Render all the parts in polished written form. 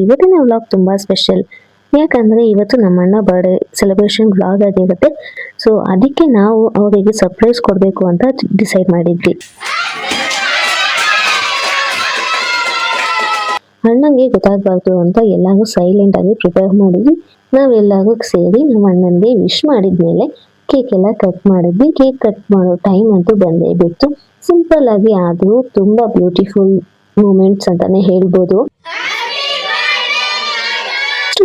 ಇವತ್ತಿನ ವ್ಲಾಗ್ ತುಂಬಾ ಸ್ಪೆಷಲ್. ಯಾಕಂದ್ರೆ ಇವತ್ತು ನಮ್ಮ ಅಣ್ಣ ಬರ್ಡೇ ಸೆಲೆಬ್ರೇಷನ್ ವ್ಲಾಗ್ ಆಗಿರುತ್ತೆ. ಸೊ ಅದಕ್ಕೆ ನಾವು ಅವರಿಗೆ ಸರ್ಪ್ರೈಸ್ ಕೊಡಬೇಕು ಅಂತ ಡಿಸೈಡ್ ಮಾಡಿದ್ವಿ. ಅಣ್ಣಂಗೆ ಗೊತ್ತಾಗಬಾರ್ದು ಅಂತ ಎಲ್ಲಾನು ಸೈಲೆಂಟ್ ಆಗಿ ಪ್ರಿಪೇರ್ ಮಾಡಿದ್ವಿ. ನಾವೆಲ್ಲರೂ ಸೇರಿ ನಮ್ಮ ಅಣ್ಣನ್ಗೆ ವಿಶ್ ಮಾಡಿದ್ಮೇಲೆ ಕೇಕ್ ಎಲ್ಲ ಕಟ್ ಮಾಡಿದ್ವಿ. ಕೇಕ್ ಕಟ್ ಮಾಡೋ ಟೈಮ್ ಅಂತೂ ಬಂದೇ ಬಿತ್ತು. ಸಿಂಪಲ್ ಆಗಿ ಆದ್ರೂ ತುಂಬಾ ಬ್ಯೂಟಿಫುಲ್ ಮೂಮೆಂಟ್ಸ್ ಅಂತಾನೆ ಹೇಳ್ಬೋದು.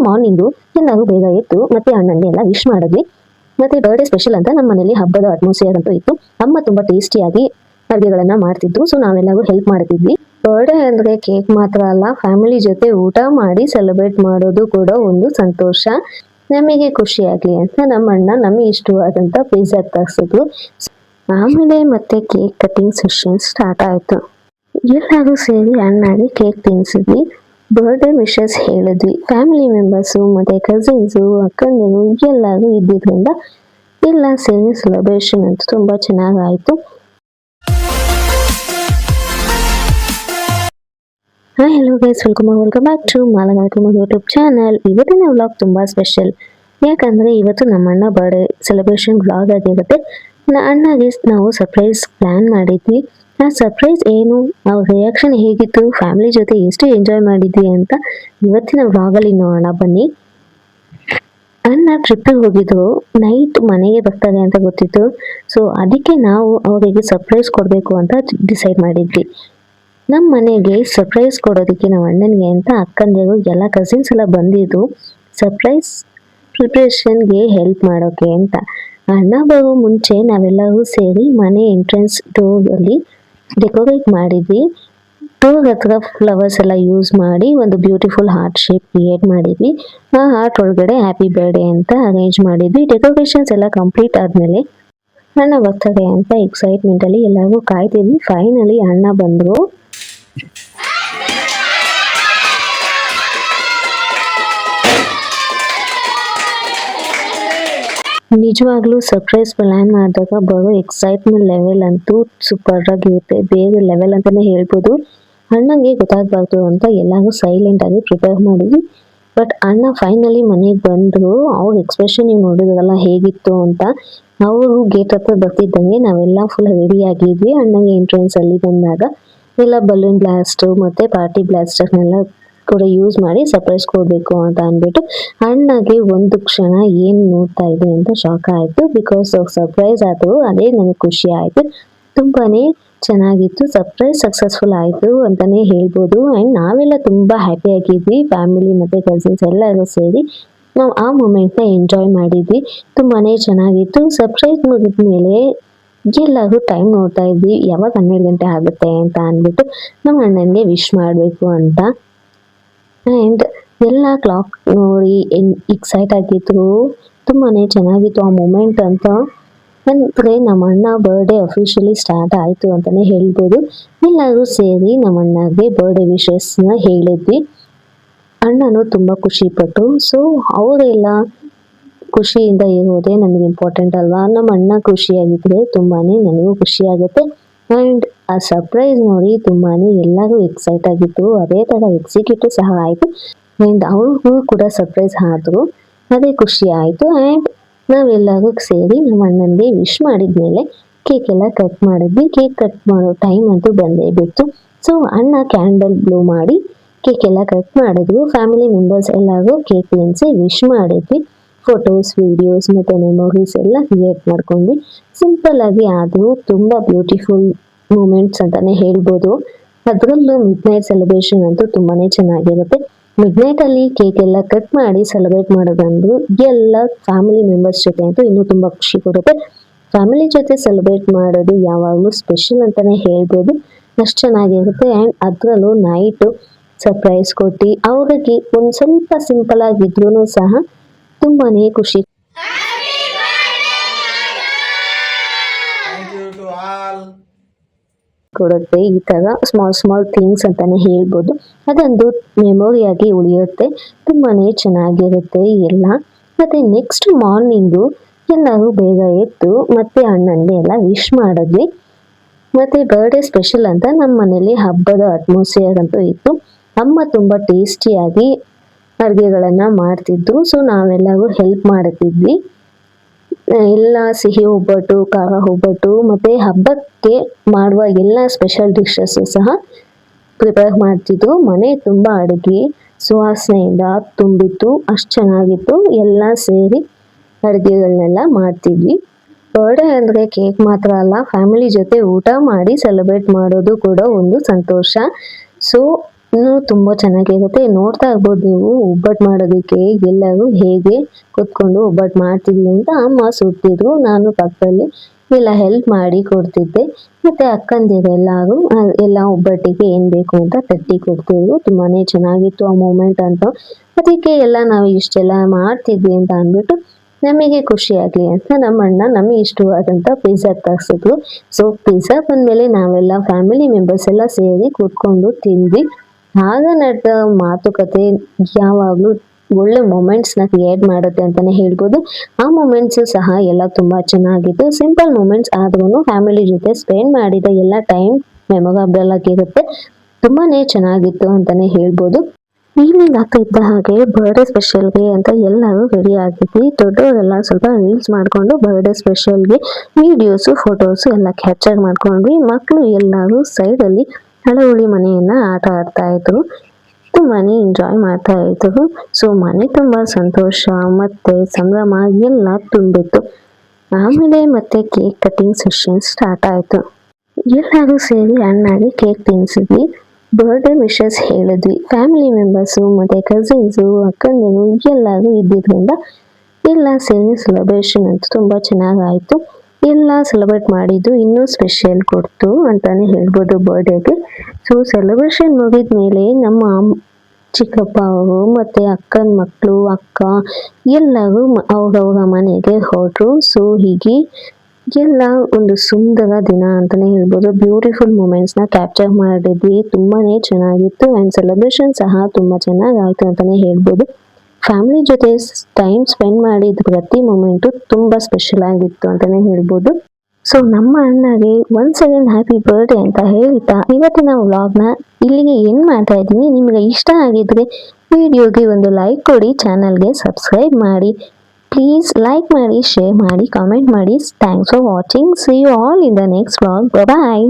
ಮಾರ್ನಿಂಗು ಎಲ್ಲರೂ ಬೇಗ ಎದ್ದು ಮತ್ತೆ ಅಣ್ಣನ್ಗೆ ಎಲ್ಲ ವಿಶ್ ಮಾಡಿದ್ವಿ. ಮತ್ತೆ ಬರ್ಡೇ ಸ್ಪೆಷಲ್ ಅಂತ ನಮ್ಮ ಮನೇಲಿ ಹಬ್ಬದ ಅಟ್ಮಾಸ್ಫಿಯರ್ ಅಂತೂ ಇತ್ತು. ಅಮ್ಮ ತುಂಬಾ ಟೇಸ್ಟಿಯಾಗಿ ಅಡುಗೆಗಳನ್ನ ಮಾಡ್ತಿದ್ರು. ಸೊ ನಾವೆಲ್ಲರೂ ಹೆಲ್ಪ್ ಮಾಡ್ತಿದ್ವಿ. ಬರ್ಡೇ ಅಂದ್ರೆ ಕೇಕ್ ಮಾತ್ರ ಅಲ್ಲ, ಫ್ಯಾಮಿಲಿ ಜೊತೆ ಊಟ ಮಾಡಿ ಸೆಲೆಬ್ರೇಟ್ ಮಾಡೋದು ಕೂಡ ಒಂದು ಸಂತೋಷ. ನಮಗೆ ಖುಷಿ ಆಗ್ಲಿ ಅಂತ ನಮ್ಮ ಅಣ್ಣ ನಮಗೆ ಇಷ್ಟವಾದಂತ ಪಿಜ್ಜಾ ತರಿಸಿದ್ರು. ಆಮೇಲೆ ಮತ್ತೆ ಕೇಕ್ ಕಟಿಂಗ್ ಸೆಷನ್ ಸ್ಟಾರ್ಟ್ ಆಯ್ತು. ಎಲ್ಲರೂ ಸೇರಿ ಅಣ್ಣಗೆ ಕೇಕ್ ತಿನ್ಸಿದ್ವಿ. ಬರ್ಡೇ ವಿಶಸ್ ಹೇಳಿದ್ವಿ. ಫ್ಯಾಮಿಲಿ ಮೆಂಬರ್ಸು ಮತ್ತೆ ಕಸಿನ್ಸು ಅಕ್ಕಂದಿರು ಎಲ್ಲರೂ ಇದ್ದಿದ್ರಿಂದ ಎಲ್ಲ ಸೇರಿ ಸೆಲೆಬ್ರೇಷನ್ ಅಂತೂ ತುಂಬಾ ಚೆನ್ನಾಗಾಯ್ತು. Hi hello guys, welcome back to Malagarike YouTube channel. ಇವತ್ತಿನ ವ್ಲಾಗ್ ತುಂಬಾ ಸ್ಪೆಷಲ್. ಯಾಕಂದ್ರೆ ಇವತ್ತು ನಮ್ಮ ಅಣ್ಣ ಬರ್ಡೇ ಸೆಲೆಬ್ರೇಷನ್ ವ್ಲಾಗ್ ಆಗಿರುತ್ತೆ. ಅಣ್ಣಗೆ ನಾವು ಸರ್ಪ್ರೈಸ್ ಪ್ಲಾನ್ ಮಾಡಿದ್ವಿ. ಆ ಸರ್ಪ್ರೈಸ್ ಏನು, ಅವ್ರ ರಿಯಾಕ್ಷನ್ ಹೇಗಿತ್ತು, ಫ್ಯಾಮಿಲಿ ಜೊತೆ ಎಷ್ಟು ಎಂಜಾಯ್ ಮಾಡಿದ್ವಿ ಅಂತ ಇವತ್ತಿನ ವ್ಲಾಗಲ್ಲಿ ನೋಡೋಣ ಬನ್ನಿ. ಅಣ್ಣ ಟ್ರಿಪ್ಪಿಗೆ ಹೋಗಿದ್ರು. ನೈಟ್ ಮನೆಗೆ ಬರ್ತಾರೆ ಅಂತ ಗೊತ್ತಿತ್ತು. ಸೊ ಅದಕ್ಕೆ ನಾವು ಅವರಿಗೆ ಸರ್ಪ್ರೈಸ್ ಕೊಡಬೇಕು ಅಂತ ಡಿಸೈಡ್ ಮಾಡಿದ್ವಿ. ನಮ್ಮ ಮನೆಗೆ ಸರ್ಪ್ರೈಸ್ ಕೊಡೋದಕ್ಕೆ ನಮ್ಮ ಅಣ್ಣನಿಗೆ ಅಂತ ಅಕ್ಕಂದಿರು ಎಲ್ಲ ಕಸಿನ್ಸ್ ಎಲ್ಲ ಬಂದಿದ್ದು ಸರ್ಪ್ರೈಸ್ ಪ್ರಿಪ್ರೇಷನ್ಗೆ ಹೆಲ್ಪ್ ಮಾಡೋಕೆ ಅಂತ. ಅಣ್ಣ ಬರೋ ಮುಂಚೆ ನಾವೆಲ್ಲರೂ ಸೇರಿ ಮನೆ ಎಂಟ್ರೆನ್ಸ್ ಡೋರ್ ಅಲ್ಲಿ ಡೆಕೋರೇಟ್ ಮಾಡಿದ್ವಿ. ಡೋರ್ ಹತ್ರ ಫ್ಲವರ್ಸ್ ಎಲ್ಲ ಯೂಸ್ ಮಾಡಿ ಒಂದು ಬ್ಯೂಟಿಫುಲ್ ಹಾರ್ಟ್ ಶೇಪ್ ಕ್ರಿಯೇಟ್ ಮಾಡಿದ್ವಿ. ಆ ಹಾರ್ಟ್ ಒಳಗಡೆ ಹ್ಯಾಪಿ ಬರ್ಡೇ ಅಂತ ಅರೇಂಜ್ ಮಾಡಿದ್ವಿ. ಡೆಕೋರೇಷನ್ಸ್ ಎಲ್ಲ ಕಂಪ್ಲೀಟ್ ಆದ್ಮೇಲೆ ಅಣ್ಣ ಬರ್ತಾರೆ ಅಂತ ಎಕ್ಸೈಟ್ಮೆಂಟ್ ಅಲ್ಲಿ ಎಲ್ಲರೂ ಕಾಯ್ತಿದ್ವಿ. ಫೈನಲಿ ಅಣ್ಣ ಬಂದ್ರು. ನಿಜವಾಗ್ಲೂ ಸರ್ಪ್ರೈಸ್ ಪ್ಲಾನ್ ಮಾಡಿದಾಗ ಬರೋ ಎಕ್ಸೈಟ್ಮೆಂಟ್ ಲೆವೆಲ್ ಅಂತೂ ಸೂಪರ್ ಆಗಿರುತ್ತೆ. ಬೇರೆ ಲೆವೆಲ್ ಅಂತಾನೆ ಹೇಳ್ಬೋದು. ಅಣ್ಣಂಗೆ ಗೊತ್ತಾಗಬಾರ್ದು ಅಂತ ಎಲ್ಲಾನು ಸೈಲೆಂಟ್ ಆಗಿ ಪ್ರಿಪೇರ್ ಮಾಡಿದ್ವಿ. ಬಟ್ ಅಣ್ಣ ಫೈನಲಿ ಮನೆಗೆ ಬಂದ್ರು. ಅವ್ರ ಎಕ್ಸ್ಪ್ರೆಷನ್ ನೀವು ನೋಡಿದ್ರಲ್ಲ ಹೇಗಿತ್ತು ಅಂತ. ಅವರು ಗೇಟ್ ಹತ್ರ ಬರ್ತಿದ್ದಂಗೆ ನಾವೆಲ್ಲ ಫುಲ್ ರೆಡಿ ಆಗಿದ್ವಿ. ಅಣ್ಣಂಗೆ ಎಂಟ್ರೆನ್ಸ್ ಅಲ್ಲಿ ಬಂದಾಗ ಎಲ್ಲ ಬಲೂನ್ ಬ್ಲಾಸ್ಟ್ ಮತ್ತೆ ಪಾರ್ಟಿ ಬ್ಲಾಸ್ಟರ್ನೆಲ್ಲ ಕೂಡ ಯೂಸ್ ಮಾಡಿ ಸರ್ಪ್ರೈಸ್ ಕೊಡ್ಬೇಕು ಅಂತ ಅಂದ್ಬಿಟ್ಟು ಅಣ್ಣಗೆ ಒಂದು ಕ್ಷಣ ಏನ್ ನೋಡ್ತಾ ಇದೆ ಅಂತ ಶಾಕ್ ಆಯ್ತು. ಬಿಕಾಸ್ ಸರ್ಪ್ರೈಸ್ ಆದ್ರು, ಅದೇ ನನಗೆ ಖುಷಿ ಆಯ್ತು. ತುಂಬಾನೇ ಚೆನ್ನಾಗಿತ್ತು. ಸರ್ಪ್ರೈಸ್ ಸಕ್ಸಸ್ಫುಲ್ ಆಯ್ತು ಅಂತಾನೆ ಹೇಳ್ಬೋದು. ಅಂಡ್ ನಾವೆಲ್ಲ ತುಂಬಾ ಹ್ಯಾಪಿ ಆಗಿದ್ವಿ. ಫ್ಯಾಮಿಲಿ ಮತ್ತೆ ಕಸಿನ್ಸ್ ಎಲ್ಲರೂ ಸೇರಿ ನಾವು ಆ ಮೂಮೆಂಟ್ ನ ಎಂಜಾಯ್ ಮಾಡಿದ್ವಿ. ತುಂಬಾನೇ ಚೆನ್ನಾಗಿತ್ತು. ಸರ್ಪ್ರೈಸ್ ಮುಗಿದ್ಮೇಲೆ ಎಲ್ಲರೂ ಟೈಮ್ ನೋಡ್ತಾ ಇದ್ವಿ, ಯಾವಾಗ 12 ಗಂಟೆ ಆಗುತ್ತೆ ಅಂತ ಅಂದ್ಬಿಟ್ಟು ನಮ್ಮ ಅಣ್ಣನ್ಗೆ ವಿಶ್ ಮಾಡಬೇಕು ಅಂತ. ಅಂಡ್ ಎಲ್ಲ ಕ್ಲಾಕ್ ನೋಡಿ ಎಕ್ಸೈಟ್ ಆಗಿದ್ರು. ತುಂಬಾನೇ ಚೆನ್ನಾಗಿತ್ತು ಆ ಮೂಮೆಂಟ್ ಅಂತ. ಅಂದ್ರೆ ನಮ್ಮ ಅಣ್ಣ ಬರ್ಡೇ ಅಫಿಷಿಯಲಿ ಸ್ಟಾರ್ಟ್ ಆಯ್ತು ಅಂತಾನೆ ಹೇಳ್ಬೋದು. ಎಲ್ಲರೂ ಸೇರಿ ನಮ್ಮ ಅಣ್ಣಗೆ ಬರ್ಡೇ ವಿಶಸ್ ನ ಹೇಳಿದ್ವಿ. ಅಣ್ಣನು ತುಂಬಾ ಖುಷಿ ಪಟ್ಟು. ಸೊ ಅವರೆಲ್ಲ ಖುಷಿಯಿಂದ ಇರೋದೇ ನಮಗೆ ಇಂಪಾರ್ಟೆಂಟ್ ಅಲ್ವಾ. ನಮ್ಮ ಅಣ್ಣ ಖುಷಿಯಾಗಿದ್ರೆ ತುಂಬಾನೇ ನನಗೂ ಖುಷಿ ಆಗುತ್ತೆ. ಅಂಡ್ ಆ ಸರ್ಪ್ರೈಸ್ ನೋಡಿ ತುಂಬಾನೇ ಎಲ್ಲರೂ ಎಕ್ಸೈಟ್ ಆಗಿತ್ತು. ಅದೇ ತರ ಎಕ್ಸಿಕ್ಯೂಟಿವ್ ಸಹ ಆಯ್ತು. ಅಂಡ್ ಅವ್ರಿಗೂ ಕೂಡ ಸರ್ಪ್ರೈಸ್ ಆದ್ರು, ಅದೇ ಖುಷಿ ಆಯ್ತು. ಅಂಡ್ ನಾವೆಲ್ಲರೂ ಸೇರಿ ನಮ್ಮ ಅಣ್ಣನ್ಗೆ ವಿಶ್ ಮಾಡಿದ್ಮೇಲೆ ಕೇಕ್ ಎಲ್ಲ ಕಟ್ ಮಾಡಿದ್ವಿ. ಕೇಕ್ ಕಟ್ ಮಾಡೋ ಟೈಮ್ ಅಂತೂ ಬಂದೇ ಬಿತ್ತು. ಸೊ ಅಣ್ಣ ಕ್ಯಾಂಡಲ್ ಬ್ಲೋ ಮಾಡಿ ಕೇಕ್ ಎಲ್ಲ ಕಟ್ ಮಾಡಿದ್ವಿ. ಫ್ಯಾಮಿಲಿ ಮೆಂಬರ್ಸ್ ಎಲ್ಲರೂ ಕೇಕ್ ತಿನ್ಸಿ ವಿಶ್ ಮಾಡಿದ್ವಿ. ಫೋಟೋಸ್, ವಿಡಿಯೋಸ್ ಮತ್ತೆ ಮೆಮೊರೀಸ್ ಎಲ್ಲ ಕ್ರಿಯೇಟ್ ಮಾಡ್ಕೊಂಡ್ವಿ. ಸಿಂಪಲ್ ಆಗಿ ಆದ್ರೂ ತುಂಬಾ ಬ್ಯೂಟಿಫುಲ್ ಮೂಮೆಂಟ್ಸ್ ಅಂತಾನೆ ಹೇಳ್ಬೋದು. ಅದ್ರಲ್ಲೂ ಮಿಡ್ ನೈಟ್ ಸೆಲೆಬ್ರೇಷನ್ ಅಂತೂ ತುಂಬಾನೇ ಚೆನ್ನಾಗಿರುತ್ತೆ. ಮಿಡ್ ನೈಟ್ ಅಲ್ಲಿ ಕೇಕ್ ಎಲ್ಲ ಕಟ್ ಮಾಡಿ ಸೆಲೆಬ್ರೇಟ್ ಮಾಡೋದಂದ್ರು ಎಲ್ಲ ಫ್ಯಾಮಿಲಿ ಮೆಂಬರ್ಸ್ ಜೊತೆ ಅಂತೂ ಇನ್ನೂ ತುಂಬಾ ಖುಷಿ ಕೊಡುತ್ತೆ. ಫ್ಯಾಮಿಲಿ ಜೊತೆ ಸೆಲೆಬ್ರೇಟ್ ಮಾಡೋದು ಯಾವಾಗ್ಲೂ ಸ್ಪೆಷಲ್ ಅಂತಾನೆ ಹೇಳ್ಬೋದು. ಅಷ್ಟು ಚೆನ್ನಾಗಿರುತ್ತೆ. ಅಂಡ್ ಅದ್ರಲ್ಲೂ ನೈಟ್ ಸರ್ಪ್ರೈಸ್ ಕೊಟ್ಟು ಅವ್ರಿಗೆ ಒಂದ್ ಸ್ವಲ್ಪ ಸಿಂಪಲ್ ಆಗಿದ್ರು ಸಹ ತುಂಬಾನೇ ಖುಷಿ ಕೊಡುತ್ತೆ. ಈ ತರ ಸ್ಮಾಲ್ ಥಿಂಗ್ಸ್ ಅಂತಾನೆ ಹೇಳ್ಬೋದು. ಅದೊಂದು ಮೆಮೊರಿಯಾಗಿ ಉಳಿಯುತ್ತೆ. ತುಂಬಾನೇ ಚೆನ್ನಾಗಿರುತ್ತೆ ಎಲ್ಲ. ಮತ್ತೆ ನೆಕ್ಸ್ಟ್ ಮಾರ್ನಿಂಗು ಎಲ್ಲರೂ ಬೇಗ ಎದ್ದು ಮತ್ತೆ ಅಣ್ಣನ್ಗೆ ಎಲ್ಲ ವಿಶ್ ಮಾಡಿದ್ವಿ. ಮತ್ತೆ ಬರ್ಡೇ ಸ್ಪೆಷಲ್ ಅಂತ ನಮ್ಮ ಮನೇಲಿ ಹಬ್ಬದ ಅಟ್ಮಾಸ್ಫಿಯರ್ ಅಂತೂ ಇತ್ತು. ಅಮ್ಮ ತುಂಬ ಟೇಸ್ಟಿಯಾಗಿ ಅಡುಗೆಗಳನ್ನು ಮಾಡ್ತಿದ್ರು. ಸೊ ನಾವೆಲ್ಲರೂ ಹೆಲ್ಪ್ ಮಾಡ್ತಿದ್ವಿ. ಎಲ್ಲ ಸಿಹಿ ಒಬ್ಬಟ್ಟು, ಖಾರ ಒಬ್ಬಟ್ಟು ಮತ್ತು ಹಬ್ಬಕ್ಕೆ ಮಾಡುವ ಎಲ್ಲ ಸ್ಪೆಷಲ್ ಡಿಶಸ್ಸು ಸಹ ಪ್ರಿಪೇರ್ ಮಾಡ್ತಿದ್ರು. ಮನೆ ತುಂಬ ಅಡುಗೆ ಸುವಾಸನೆಯಿಂದ ತುಂಬಿತ್ತು, ಅಷ್ಟು ಚೆನ್ನಾಗಿತ್ತು. ಎಲ್ಲ ಸೇರಿ ಅಡುಗೆಗಳನ್ನೆಲ್ಲ ಮಾಡ್ತಿದ್ವಿ. ಬರ್ಡೇ ಅಂದರೆ ಕೇಕ್ ಮಾತ್ರ ಅಲ್ಲ, ಫ್ಯಾಮಿಲಿ ಜೊತೆ ಊಟ ಮಾಡಿ ಸೆಲೆಬ್ರೇಟ್ ಮಾಡೋದು ಕೂಡ ಒಂದು ಸಂತೋಷ. ಸೊ ಇನ್ನೂ ತುಂಬ ಚೆನ್ನಾಗಿರುತ್ತೆ. ನೋಡ್ತಾ ಇರ್ಬೋದು ನೀವು ಒಬ್ಬಟ್ಟು ಮಾಡೋದಕ್ಕೆ ಎಲ್ಲರೂ ಹೇಗೆ ಕೂತ್ಕೊಂಡು ಒಬ್ಬಟ್ಟು ಮಾಡ್ತಿದ್ವಿ ಅಂತ. ಅಮ್ಮ ಸುಡ್ತಿದ್ರು, ನಾನು ಪಕ್ಕದಲ್ಲಿ ಎಲ್ಲ ಹೆಲ್ಪ್ ಮಾಡಿ ಕೊಡ್ತಿದ್ದೆ. ಮತ್ತು ಅಕ್ಕಂದಿರೆಲ್ಲರೂ ಎಲ್ಲ ಒಬ್ಬಟ್ಟಿಗೆ ಏನು ಬೇಕು ಅಂತ ತಟ್ಟಿ ಕೊಡ್ತಿದ್ರು. ತುಂಬಾ ಚೆನ್ನಾಗಿತ್ತು ಆ ಮೂಮೆಂಟ್ ಅಂತ. ಅದಕ್ಕೆ ಎಲ್ಲ ನಾವು ಇಷ್ಟೆಲ್ಲ ಮಾಡ್ತಿದ್ವಿ ಅಂತ ಅಂದ್ಬಿಟ್ಟು ನಮಗೆ ಖುಷಿ ಆಗಲಿ ಅಂತ ನಮ್ಮ ಅಣ್ಣ ನಮಗೆ ಇಷ್ಟವಾದಂಥ ಪಿಜ್ಜಾ ತರಿಸಿದ್ರು. ಸೊ ಪಿಜ್ಜಾ ಬಂದಮೇಲೆ ನಾವೆಲ್ಲ ಫ್ಯಾಮಿಲಿ ಮೆಂಬರ್ಸ್ ಎಲ್ಲ ಸೇರಿ ಕೂತ್ಕೊಂಡು ತಿಂದ್ವಿ. ಆಗ ನಡೆದ ಮಾತುಕತೆ ಯಾವಾಗಲೂ ಒಳ್ಳೆ ಮೊಮೆಂಟ್ಸ್ನ ಕ್ರಿಯೇಟ್ ಮಾಡುತ್ತೆ ಅಂತಲೇ ಹೇಳ್ಬೋದು. ಆ ಮೊಮೆಂಟ್ಸು ಸಹ ಎಲ್ಲ ತುಂಬ ಚೆನ್ನಾಗಿತ್ತು. ಸಿಂಪಲ್ ಮೊಮೆಂಟ್ಸ್ ಆದ್ರೂ ಫ್ಯಾಮಿಲಿ ಜೊತೆ ಸ್ಪೆಂಡ್ ಮಾಡಿದ ಎಲ್ಲ ಟೈಮ್ ಮೆಮೊರಬಲ್ ಆಗಿರುತ್ತೆ. ತುಂಬಾ ಚೆನ್ನಾಗಿತ್ತು ಅಂತಲೇ ಹೇಳ್ಬೋದು. ಈವ್ನಿಂಗ್ ಆಗ್ತಾ ಇದ್ದ ಹಾಗೆ ಬರ್ಡೇ ಸ್ಪೆಷಲ್ಗೆ ಅಂತ ಎಲ್ಲರೂ ರೆಡಿ ಆಗಿದ್ವಿ. ದೊಡ್ಡವರೆಲ್ಲ ಸ್ವಲ್ಪ ರೀಲ್ಸ್ ಮಾಡಿಕೊಂಡು ಬರ್ಡೇ ಸ್ಪೆಷಲ್ಗೆ ವಿಡಿಯೋಸು ಫೋಟೋಸು ಎಲ್ಲ ಕ್ಯಾಪ್ಚರ್ ಮಾಡ್ಕೊಂಡ್ವಿ. ಮಕ್ಕಳು ಎಲ್ಲರೂ ಸೈಡಲ್ಲಿ ಹಳಹುಳಿ ಮನೆಯನ್ನ ಆಟ ಆಡ್ತಾ ಇದ್ರು. ತುಂಬಾನೇ ಎಂಜಾಯ್ ಮಾಡ್ತಾ ಇದ್ರು. ಸೊ ಮನೆ ತುಂಬ ಸಂತೋಷ ಮತ್ತೆ ಸಂಭ್ರಮ ಎಲ್ಲ ತುಂಬಿತ್ತು. ಆಮೇಲೆ ಮತ್ತೆ ಕೇಕ್ ಕಟಿಂಗ್ ಸೆಷನ್ ಸ್ಟಾರ್ಟ್ ಆಯಿತು. ಎಲ್ಲರೂ ಸೇರಿ ಅಣ್ಣಾಗಿ ಕೇಕ್ ತಿನ್ನಿಸಿದ್ವಿ, ಬರ್ಡೇ ವಿಶಸ್ ಹೇಳಿದ್ವಿ. ಫ್ಯಾಮಿಲಿ ಮೆಂಬರ್ಸು ಮತ್ತು ಕಸಿನ್ಸು ಅಕ್ಕಂದಿರು ಎಲ್ಲರೂ ಇದ್ದಿದ್ದರಿಂದ ಎಲ್ಲ ಸೇರಿ ಸೆಲೆಬ್ರೇಷನ್ ಅಂತೂ ತುಂಬ ಚೆನ್ನಾಗಾಯಿತು. ಎಲ್ಲ ಸೆಲೆಬ್ರೇಟ್ ಮಾಡಿದ್ದು ಇನ್ನೂ ಸ್ಪೆಷಲ್ ಕೊಡ್ತು ಅಂತಲೇ ಹೇಳ್ಬೋದು ಬರ್ಡೇಗೆ. ಸೊ ಸೆಲೆಬ್ರೇಷನ್ ಮುಗಿದ ಮೇಲೆ ನಮ್ಮ ಚಿಕ್ಕಪ್ಪ ಅವರು ಮತ್ತು ಅಕ್ಕನ ಮಕ್ಕಳು ಅಕ್ಕ ಎಲ್ಲರೂ ಅವ್ರವ್ರ ಮನೆಗೆ ಹೊರಟರು. ಸೊ ಹೀಗೆ ಎಲ್ಲ ಒಂದು ಸುಂದರ ದಿನ ಅಂತಲೇ ಹೇಳ್ಬೋದು. ಬ್ಯೂಟಿಫುಲ್ ಮೂಮೆಂಟ್ಸ್ನ ಕ್ಯಾಪ್ಚರ್ ಮಾಡಿದ್ವಿ. ತುಂಬಾ ಚೆನ್ನಾಗಿತ್ತು ಆ್ಯಂಡ್ ಸೆಲೆಬ್ರೇಷನ್ ಸಹ ತುಂಬ ಚೆನ್ನಾಗಾಯಿತು ಅಂತಲೇ ಹೇಳ್ಬೋದು. ಫ್ಯಾಮಿಲಿ ಜೊತೆ ಟೈಮ್ ಸ್ಪೆಂಡ್ ಮಾಡಿದ ಪ್ರತಿ ಮೂಮೆಂಟು ತುಂಬ ಸ್ಪೆಷಲ್ ಆಗಿತ್ತು ಅಂತಲೇ ಹೇಳ್ಬೋದು. ಸೊ ನಮ್ಮ ಅಣ್ಣಗೆ ಒನ್ಸ್ ಅಗೇನ್ ಹ್ಯಾಪಿ ಬರ್ಡೇ ಅಂತ ಹೇಳ್ತಾ ಇವತ್ತಿನ ವ್ಲಾಗ್ನ ಇಲ್ಲಿಗೆ ಎಂಡ್ ಮಾಡ್ತಾ ಇದ್ದೀನಿ. ನಿಮಗೆ ಇಷ್ಟ ಆಗಿದ್ರೆ ವಿಡಿಯೋಗೆ ಒಂದು ಲೈಕ್ ಕೊಡಿ, ಚಾನಲ್ಗೆ ಸಬ್ಸ್ಕ್ರೈಬ್ ಮಾಡಿ. ಪ್ಲೀಸ್ ಲೈಕ್ ಮಾಡಿ, ಶೇರ್ ಮಾಡಿ, ಕಾಮೆಂಟ್ ಮಾಡಿ. Thanks for watching. See you all in the next vlog. Bye.